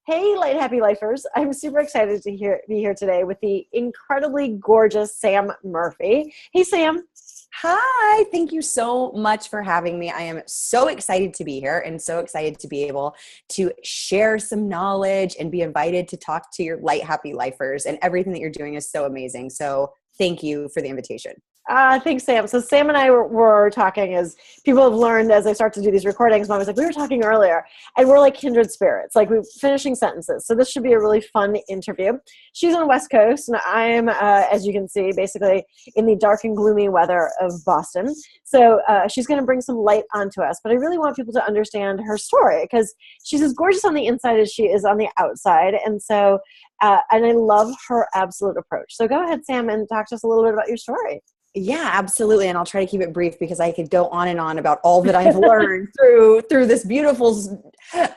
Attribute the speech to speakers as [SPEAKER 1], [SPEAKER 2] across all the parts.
[SPEAKER 1] Hey, Light Happy Lifers. I'm super excited to be here today with the incredibly gorgeous Samm Murphy. Hey, Samm.
[SPEAKER 2] Hi, thank you so much for having me. I am so excited to be here and so excited to be able to share some knowledge and be invited to talk to your light, happy lifers. And everything that you're doing is so amazing. So thank you for the invitation.
[SPEAKER 1] Thanks, Samm. So Samm and I were talking, as people have learned as I start to do these recordings. Mom was like, we were talking earlier, and we're like kindred spirits, like we're finishing sentences. So this should be a really fun interview. She's on the West Coast, and I'm, as you can see, basically in the dark and gloomy weather of Boston. So she's going to bring some light onto us. But I really want people to understand her story, because she's as gorgeous on the inside as she is on the outside. And so, and I love her absolute approach. So go ahead, Samm, and talk to us a little bit about your story.
[SPEAKER 2] Yeah, absolutely. And I'll try to keep it brief because I could go on and on about all that I've learned through this beautiful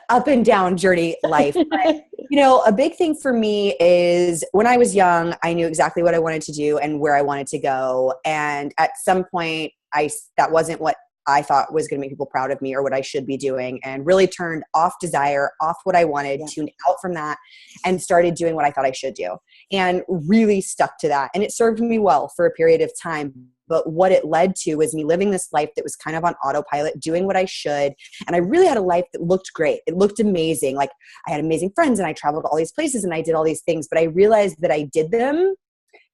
[SPEAKER 2] up and down journey life. But, a big thing for me is when I was young, I knew exactly what I wanted to do and where I wanted to go. And at some point, that wasn't what I thought was going to make people proud of me or what I should be doing, and really turned off desire, off what I wanted, tuned out from that, and started doing what I thought I should do, and really stuck to that. And it served me well for a period of time. But what it led to was me living this life that was kind of on autopilot, doing what I should. And I really had a life that looked great. It looked amazing. Like I had amazing friends and I traveled to all these places and I did all these things, but I realized that I did them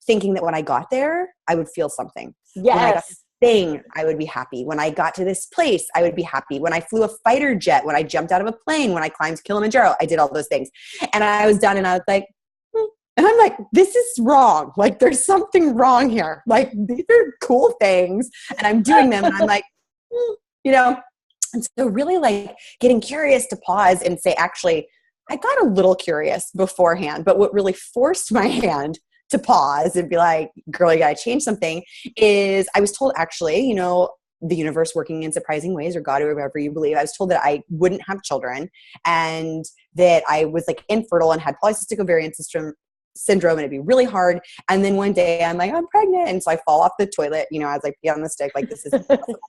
[SPEAKER 2] thinking that when I got there, I would feel something.
[SPEAKER 1] Yes.
[SPEAKER 2] When I got thing, I would be happy. When I got to this place, I would be happy. When I flew a fighter jet, when I jumped out of a plane, when I climbed Kilimanjaro, I did all those things. And I was done and I was like, and I'm like, this is wrong. Like there's something wrong here. Like these are cool things and I'm doing them. And I'm like, and so really like getting curious to pause and say, actually, I got a little curious beforehand, but what really forced my hand to pause and be like, girl, you got to change something is I was told actually, the universe working in surprising ways, or God, or whoever you believe, I was told that I wouldn't have children and that I was like infertile and had polycystic ovarian syndrome and it'd be really hard. And then one day I'm like, I'm pregnant. And so I fall off the toilet, as I pee on the stick, like this is impossible.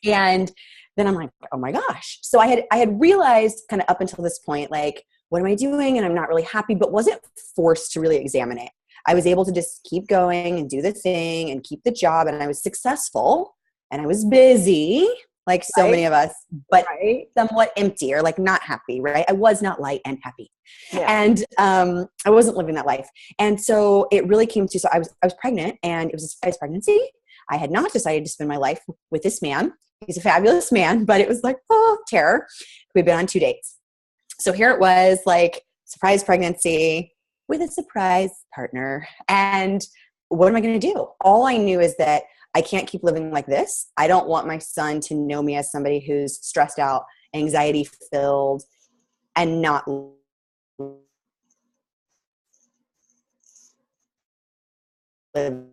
[SPEAKER 2] And then I'm like, oh my gosh. So I had realized kind of up until this point, like, what am I doing? And I'm not really happy, but wasn't forced to really examine it. I was able to just keep going and do the thing and keep the job. And I was successful and I was busy, like so many of us, but somewhat empty or like not happy, right? I was not light and happy. Yeah. And I wasn't living that life. And so it really came to, so I was pregnant and it was a surprise pregnancy. I had not decided to spend my life with this man. He's a fabulous man, but it was like, terror. We'd been on 2 dates. So here it was, like surprise pregnancy with a surprise partner. And what am I going to do? All I knew is that I can't keep living like this. I don't want my son to know me as somebody who's stressed out, anxiety filled, and not living.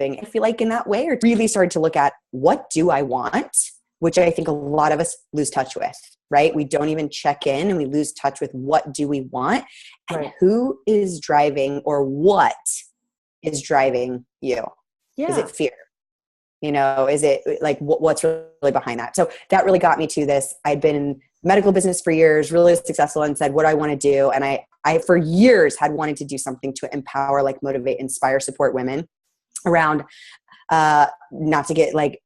[SPEAKER 2] I feel like in that way, I really started to look at what do I want, which I think a lot of us lose touch with, right? We don't even check in and we lose touch with what do we want and who is driving or what is driving you. Yeah. Is it fear? Is it like what's really behind that? So that really got me to this. I'd been in medical business for years, really successful, and said, what do I want to do? And I for years had wanted to do something to empower, like motivate, inspire, support women around, not to get like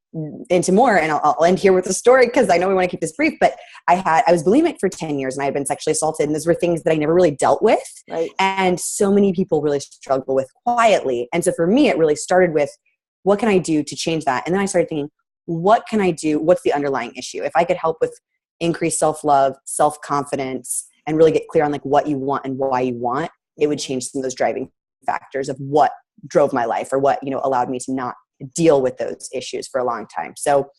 [SPEAKER 2] into more, and I'll end here with a story because I know we want to keep this brief, but I was bulimic for 10 years and I had been sexually assaulted, and those were things that I never really dealt with. Right. And so many people really struggle with quietly. And so for me, it really started with, what can I do to change that? And then I started thinking, what can I do? What's the underlying issue? If I could help with increased self-love, self-confidence, and really get clear on like what you want and why you want, it would change some of those driving factors of what drove my life or what, allowed me to not deal with those issues for a long time. So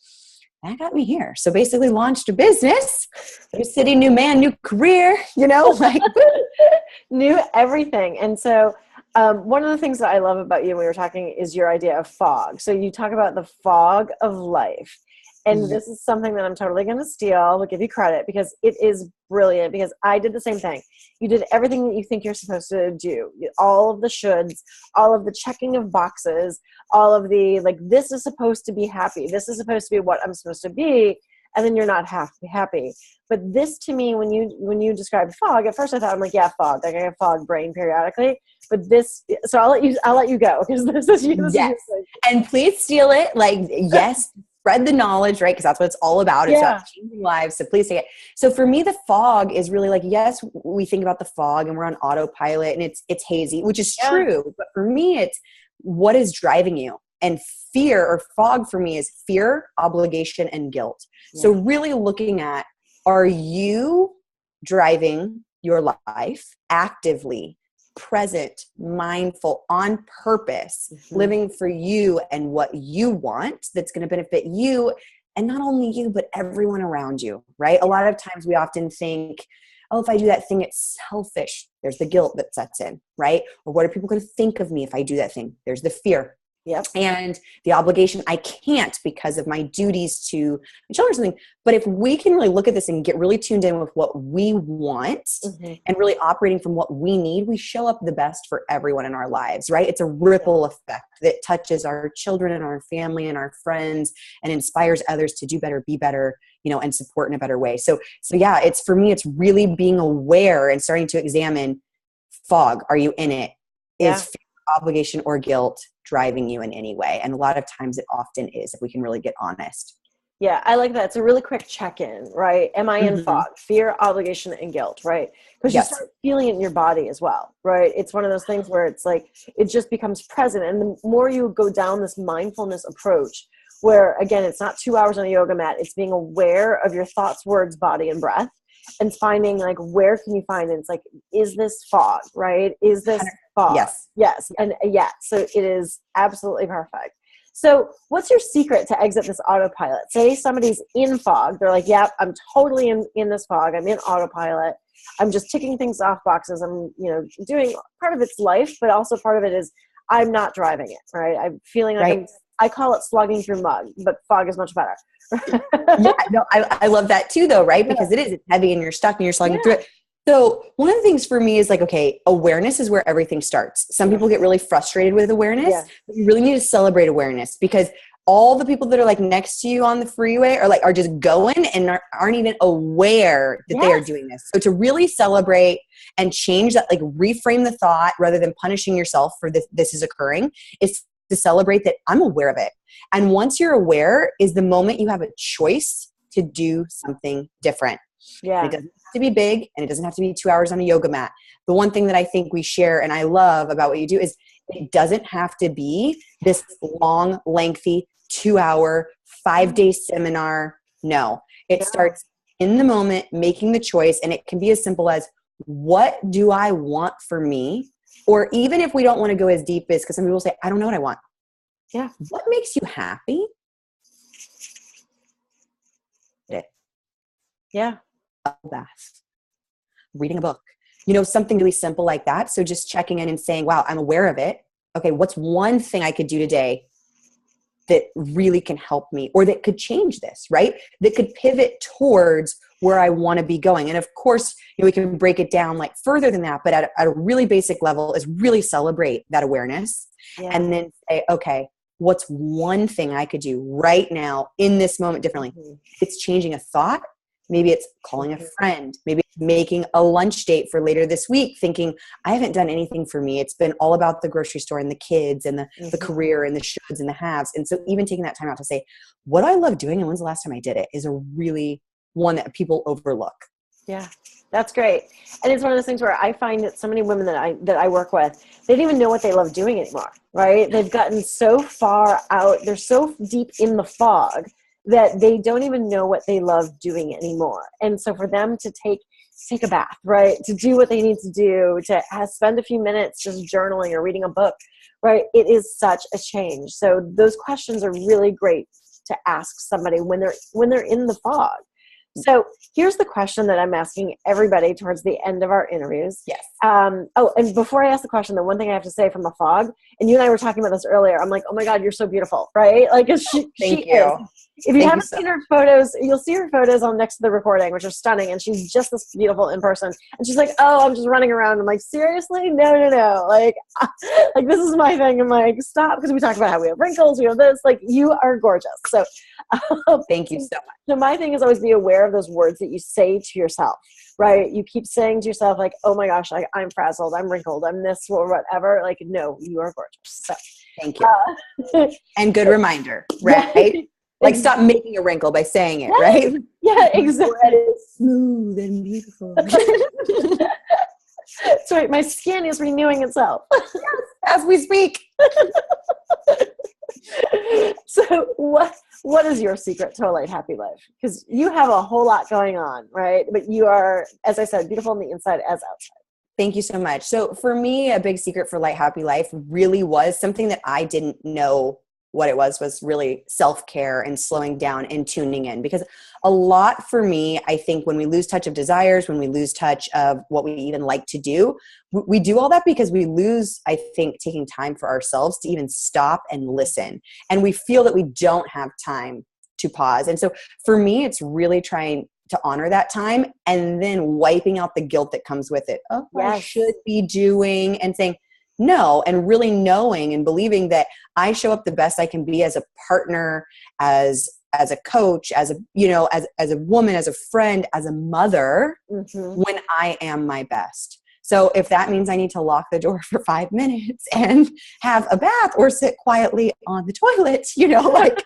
[SPEAKER 2] that got me here. So basically launched a business, new city, new man, new career, like
[SPEAKER 1] new everything. And so one of the things that I love about you when we were talking is your idea of fog. So you talk about the fog of life. And this is something that I'm totally going to steal. I'll give you credit because it is brilliant, because I did the same thing. You did everything that you think you're supposed to do. All of the shoulds, all of the checking of boxes, all of the, like, this is supposed to be happy. This is supposed to be what I'm supposed to be. and then you're not happy. But this to me, when you described fog, at first I thought, I'm like, yeah, fog. Like I have fog brain periodically. But this, so I'll let you go because this is you.
[SPEAKER 2] Yes. And please steal it. Like, yes, spread the knowledge, right? Because that's what it's all about. It's about changing lives. So please take it. So for me, the fog is really like, yes, we think about the fog and we're on autopilot and it's hazy, which is true. But for me, it's what is driving you. And fear or fog for me is fear, obligation, and guilt. Yeah. So really looking at, are you driving your life actively, present, mindful, on purpose, living for you and what you want that's going to benefit you, and not only you, but everyone around you, right? A lot of times we often think, oh, if I do that thing, it's selfish. There's the guilt that sets in, right? Or what are people going to think of me if I do that thing? There's the fear.
[SPEAKER 1] Yep.
[SPEAKER 2] And the obligation, I can't because of my duties to my children or something. But if we can really look at this and get really tuned in with what we want and really operating from what we need, we show up the best for everyone in our lives, right? It's a ripple effect that touches our children and our family and our friends and inspires others to do better, be better, and support in a better way. So yeah, it's for me, it's really being aware and starting to examine fog. Are you in it? Is fear, obligation, or guilt driving you in any way? And a lot of times it often is, if we can really get honest.
[SPEAKER 1] Yeah, I like that. It's a really quick check-in, right? Am I in fog? Fear, obligation, and guilt, right? Because you start feeling it in your body as well, right? It's one of those things where it's like, it just becomes present. And the more you go down this mindfulness approach, where again, it's not 2 hours on a yoga mat, it's being aware of your thoughts, words, body, and breath, and finding like, where can you find it? It's like, is this fog, right? Is this fog? Yes. And so it is absolutely perfect. So what's your secret to exit this autopilot? Say somebody's in fog. They're like, yep, I'm totally in this fog. I'm in autopilot. I'm just ticking things off boxes. I'm, doing part of it's life, but also part of it is I'm not driving it, right? I'm feeling like I call it slugging through mud, but fog is much better.
[SPEAKER 2] I love that too though, right? Because it's heavy and you're stuck and you're slugging through it. So one of the things for me is like, okay, awareness is where everything starts. Some people get really frustrated with awareness, but you really need to celebrate awareness, because all the people that are like next to you on the freeway are just going and aren't even aware that they are doing this. So to really celebrate and change that, like reframe the thought rather than punishing yourself for this is occurring, is to celebrate that I'm aware of it. And once you're aware is the moment you have a choice to do something different. Yeah. And it doesn't have to be big and it doesn't have to be 2 hours on a yoga mat. The one thing that I think we share and I love about what you do is it doesn't have to be this long, lengthy 2-hour, 5-day seminar. No, it starts in the moment, making the choice. And it can be as simple as, what do I want for me? Or even if we don't want to go as deep as, because some people say, I don't know what I want. Yeah. What makes you happy?
[SPEAKER 1] Yeah.
[SPEAKER 2] A bath, reading a book, something really simple like that. So just checking in and saying, wow, I'm aware of it. Okay, what's one thing I could do today that really can help me, or that could change this, right? That could pivot towards where I want to be going. And of course, we can break it down like further than that, but at a really basic level is really celebrate that awareness and then say, okay, what's one thing I could do right now in this moment differently? It's changing a thought. Maybe it's calling a friend. Maybe it's making a lunch date for later this week, thinking, I haven't done anything for me. It's been all about the grocery store and the kids and the career and the shoulds and the haves. And so even taking that time out to say, what do I love doing and when's the last time I did it, is a really one that people overlook.
[SPEAKER 1] Yeah, that's great. And it's one of those things where I find that so many women that I work with, they don't even know what they love doing anymore, right? They've gotten so far out. They're so deep in the fog that they don't even know what they love doing anymore. And so for them to take a bath, right, to do what they need to do, to spend a few minutes just journaling or reading a book, right, it is such a change. So those questions are really great to ask somebody when they're in the fog. So here's the question that I'm asking everybody towards the end of our interviews.
[SPEAKER 2] Yes.
[SPEAKER 1] And before I ask the question, the one thing I have to say from a fog, and you and I were talking about this earlier, I'm like, oh my God, you're so beautiful, right? Like,
[SPEAKER 2] Thank you.
[SPEAKER 1] If you
[SPEAKER 2] Thank you
[SPEAKER 1] haven't
[SPEAKER 2] so
[SPEAKER 1] seen
[SPEAKER 2] much.
[SPEAKER 1] her photos, you'll see her photos on next to the recording, which are stunning. And she's just this beautiful in person. And she's like, "Oh, I'm just running around." I'm like, "Seriously? No, no, no. Like, like this is my thing." I'm like, "Stop," because we talk about how we have wrinkles, we have this. Like, you are gorgeous. So,
[SPEAKER 2] Thank you so much.
[SPEAKER 1] so my thing is always be aware of those words that you say to yourself. Right? You keep saying to yourself, like, "Oh my gosh, I'm frazzled, I'm wrinkled, I'm this or whatever." Like, no, you are gorgeous. So,
[SPEAKER 2] Thank you. And good reminder, right? Like, stop making a wrinkle by saying it, right?
[SPEAKER 1] Yeah, exactly.
[SPEAKER 2] It's smooth and beautiful.
[SPEAKER 1] That's right. My skin is renewing itself.
[SPEAKER 2] As we speak.
[SPEAKER 1] So what is your secret to a light, happy life? Because you have a whole lot going on, right? But you are, as I said, beautiful on the inside as outside.
[SPEAKER 2] Thank you so much. So for me, a big secret for light, happy life really was something that I didn't know what it was really self-care and slowing down and tuning in. Because a lot for me, I think when we lose touch of desires, when we lose touch of what we even like to do, we do all that because we lose, I think, taking time for ourselves to even stop and listen. And we feel that we don't have time to pause. And so for me, it's really trying to honor that time and then wiping out the guilt that comes with it. Oh, yes. I should be doing, and saying no, and really knowing and believing that I show up the best I can be as a partner, as a coach, as a, as a woman, as a friend, as a mother, when I am my best. So if that means I need to lock the door for 5 minutes and have a bath or sit quietly on the toilet, like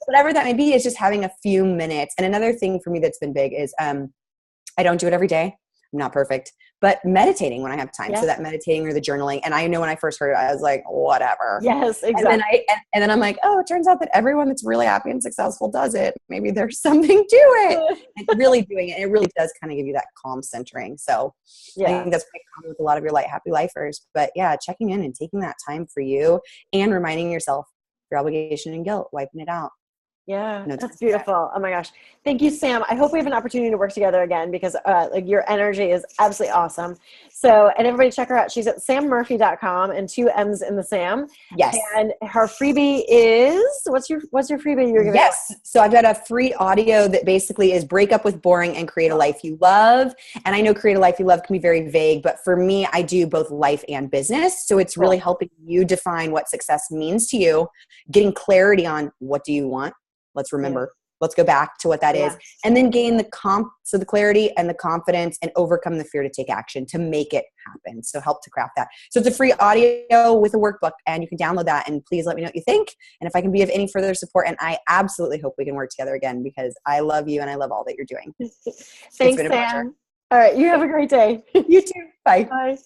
[SPEAKER 2] whatever that may be, it's just having a few minutes. And another thing for me that's been big is I don't do it every day. I'm not perfect, but meditating when I have time. Yes. So that meditating or the journaling. And I know when I first heard it, I was like, whatever.
[SPEAKER 1] Yes, exactly.
[SPEAKER 2] And then I'm like, oh, it turns out that everyone that's really happy and successful does it. Maybe there's something to it. And really doing it. It really does kind of give you that calm centering. So I think that's quite common with a lot of your light, happy lifers. But yeah, checking in and taking that time for you and reminding yourself your obligation and guilt, wiping it out.
[SPEAKER 1] Yeah, that's beautiful. Oh my gosh. Thank you, Sam. I hope we have an opportunity to work together again because like your energy is absolutely awesome. So, and everybody check her out. She's at sammurphy.com and 2 M's in the Sam.
[SPEAKER 2] Yes.
[SPEAKER 1] And her freebie is, what's your freebie you're giving?
[SPEAKER 2] Yes. So I've got a free audio that basically is break up with boring and create a life you love. And I know create a life you love can be very vague, but for me, I do both life and business. So it's really helping you define what success means to you, getting clarity on what do you want? Let's remember, let's go back to what that is, and then gain the clarity and the confidence and overcome the fear to take action to make it happen. So help to craft that. So it's a free audio with a workbook and you can download that, and please let me know what you think. And if I can be of any further support, and I absolutely hope we can work together again because I love you and I love all that you're doing.
[SPEAKER 1] Thanks, Sam. All right. You have a great day.
[SPEAKER 2] You too. Bye.
[SPEAKER 1] Bye.